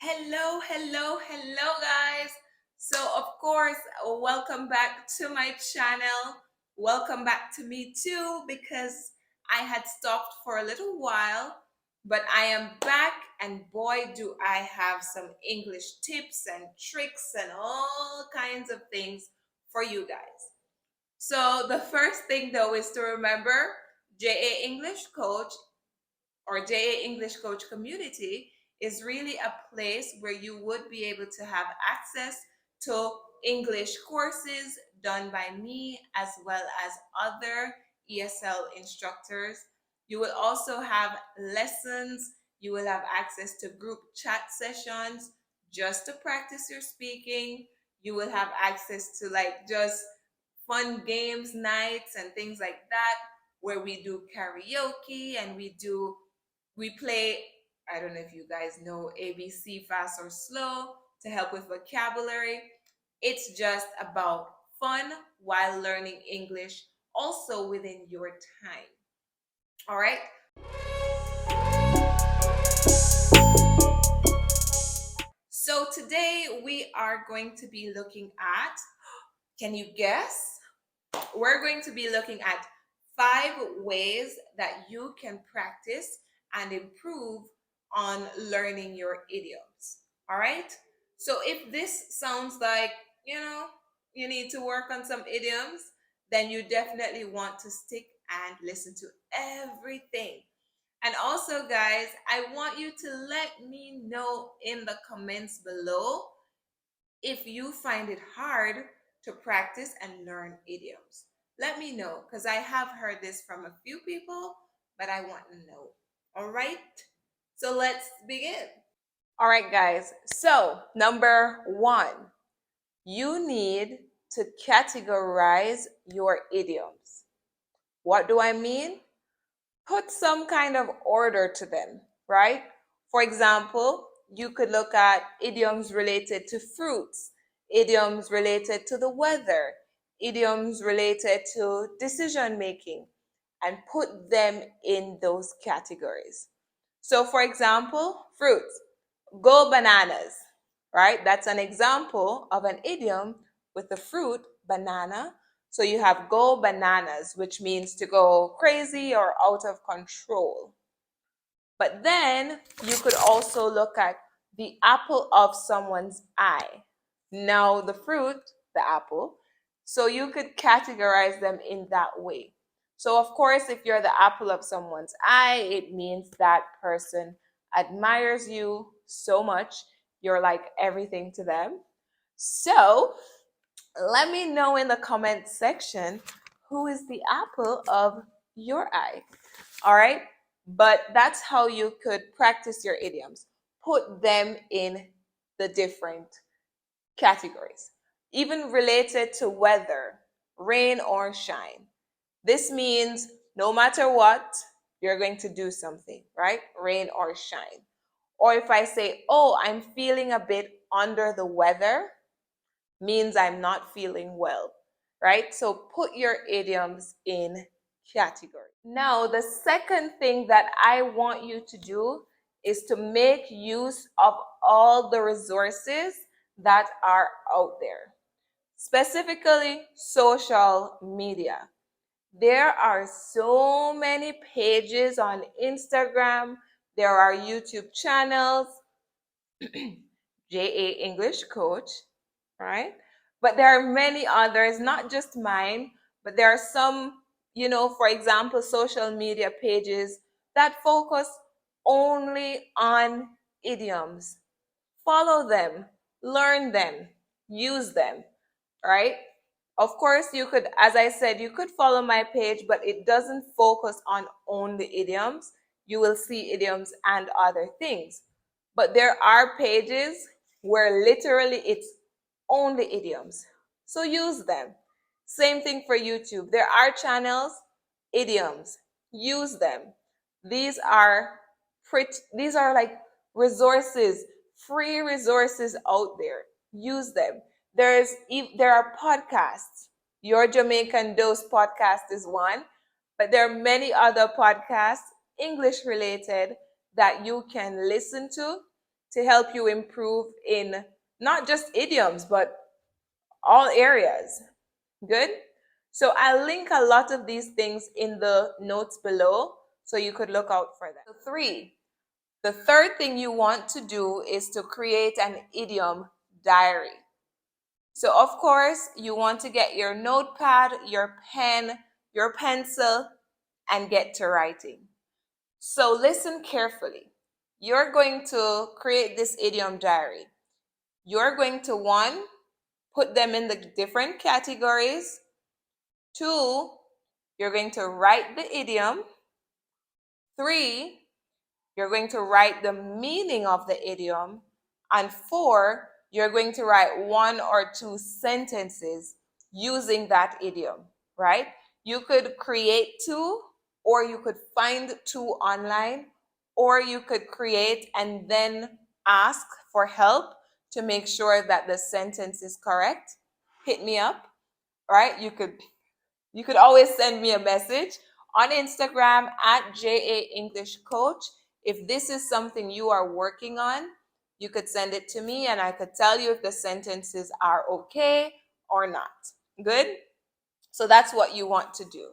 Hello, hello, hello, guys. So, of course, welcome back to my channel. Welcome back to me too, because I had stopped for a little while, but I am back, and boy, do I have some English tips and tricks and all kinds of things for you guys. So, the first thing though is to remember JA English Coach or JA English Coach community is really a place where you would be able to have access to English courses done by me as well as other ESL instructors. You will also have lessons. You will have access to group chat sessions just to practice your speaking. You will have access to like just fun games nights and things like that where we do karaoke and we play, I don't know if you guys know ABC fast or slow to help with vocabulary. It's just about fun while learning English, also within your time. All right. So today we are going to be looking at, can you guess? We're going to be looking at 5 ways that you can practice and improve on learning your idioms. All right. So if this sounds like, you know, you need to work on some idioms, then you definitely want to stick and listen to everything. And also, guys, I want you to let me know in the comments below if you find it hard to practice and learn idioms. Let me know because I have heard this from a few people, but I want to know. All right, so let's begin. All right, guys. So, number one, you need to categorize your idioms. What do I mean? Put some kind of order to them, right? For example, you could look at idioms related to fruits, idioms related to the weather, idioms related to decision making, and put them in those categories. So, for example, fruits, go bananas, right? That's an example of an idiom with the fruit banana. So you have go bananas, which means to go crazy or out of control. But then you could also look at the apple of someone's eye. Now, the fruit, the apple, so you could categorize them in that way. So, of course, if you're the apple of someone's eye, it means that person admires you so much. You're like everything to them. So, let me know in the comment section who is the apple of your eye. All right. But that's how you could practice your idioms. Put them in the different categories, even related to weather, rain or shine. This means no matter what, you're going to do something, right? Rain or shine. Or if I say, oh, I'm feeling a bit under the weather, means I'm not feeling well, right? So put your idioms in category. Now, the second thing that I want you to do is to make use of all the resources that are out there, specifically social media. There are so many pages on Instagram, there are YouTube channels, JA English Coach, right? But there are many others, not just mine, but there are some, for example, social media pages that focus only on idioms. Follow them, learn them, use them, right? Of course, you could, as I said, you could follow my page, but it doesn't focus on only idioms. You will see idioms and other things. But there are pages where literally it's only idioms. So use them. Same thing for YouTube. There are channels, idioms. Use them. These are these are like resources, free resources out there. Use them. There are podcasts. Your Jamaican Dose podcast is one, but there are many other podcasts, English related, that you can listen to to help you improve in not just idioms, but all areas. Good? So I'll link a lot of these things in the notes below so you could look out for them. So three, the third thing you want to do is to create an idiom diary. So of course, you want to get your notepad, your pen, your pencil, and get to writing. So listen carefully. You're going to create this idiom diary. You're going to, one, put them in the different categories. Two, you're going to write the idiom. Three, you're going to write the meaning of the idiom. And four, you're going to write one or two sentences using that idiom, right? You could create two, or you could find two online, or you could create and then ask for help to make sure that the sentence is correct. Hit me up, right? You could always send me a message on Instagram at JA English Coach. If this is something you are working on, you could send it to me and I could tell you if the sentences are okay or not. Good? So that's what you want to do.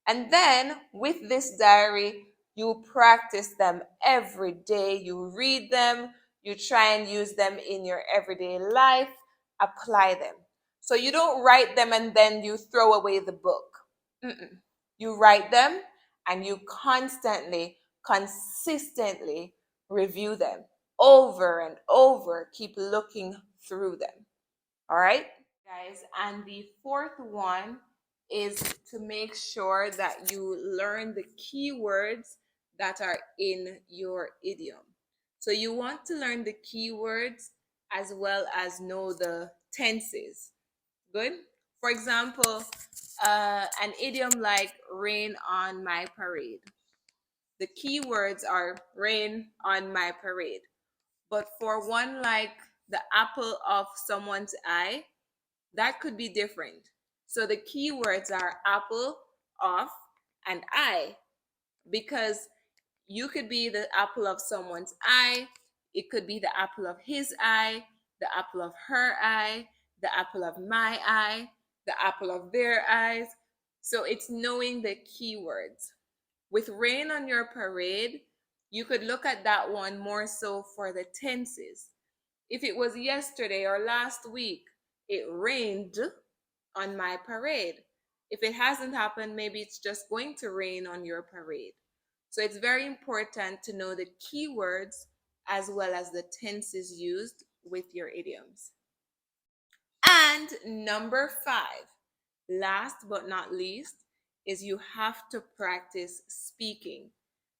And then with this diary, you practice them every day. You read them, you try and use them in your everyday life, apply them. So you don't write them and then you throw away the book. Mm-mm. You write them and you constantly, consistently review them over and over. Keep looking through them. All right, guys. And the fourth one is to make sure that you learn the keywords that are in your idiom. So you want to learn the keywords as well as know the tenses. Good? For example, an idiom like rain on my parade. The keywords are rain on my parade. But for one like the apple of someone's eye, that could be different. So the keywords are apple, of, and eye, because you could be the apple of someone's eye, it could be the apple of his eye, the apple of her eye, the apple of my eye, the apple of their eyes. So it's knowing the keywords. With rain on your parade, you could look at that one more so for the tenses. If it was yesterday or last week, it rained on my parade. If it hasn't happened, maybe it's just going to rain on your parade. So it's very important to know the keywords as well as the tenses used with your idioms. And number five, last but not least, is you have to practice speaking.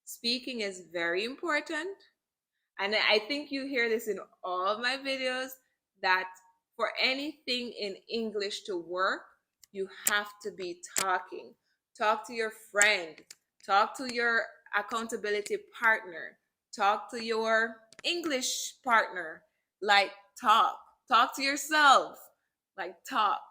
Speaking is very important. And I think you hear this in all of my videos that for anything in English to work, you have to be talking. Talk to your friend, talk to your accountability partner, talk to your English partner. Like, talk to yourself. Like, talk.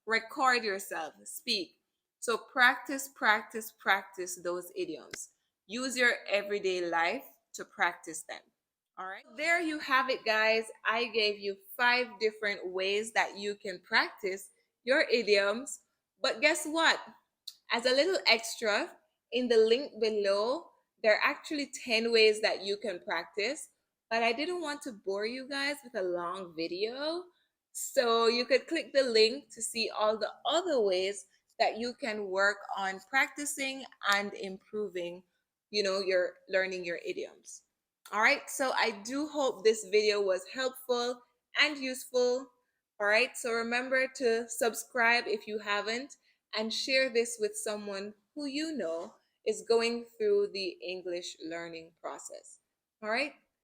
Record yourself, speak. So practice, practice, practice those idioms. Use your everyday life to practice them. All right. There you have it, guys. I gave you 5 different ways that you can practice your idioms. But guess what? As a little extra, in the link below, there are actually 10 ways that you can practice. But I didn't want to bore you guys with a long video. So you could click the link to see all the other ways that you can work on practicing and improving, your learning your idioms. All right, so I do hope this video was helpful and useful. All right, so remember to subscribe if you haven't and share this with someone who you know is going through the English learning process. All right,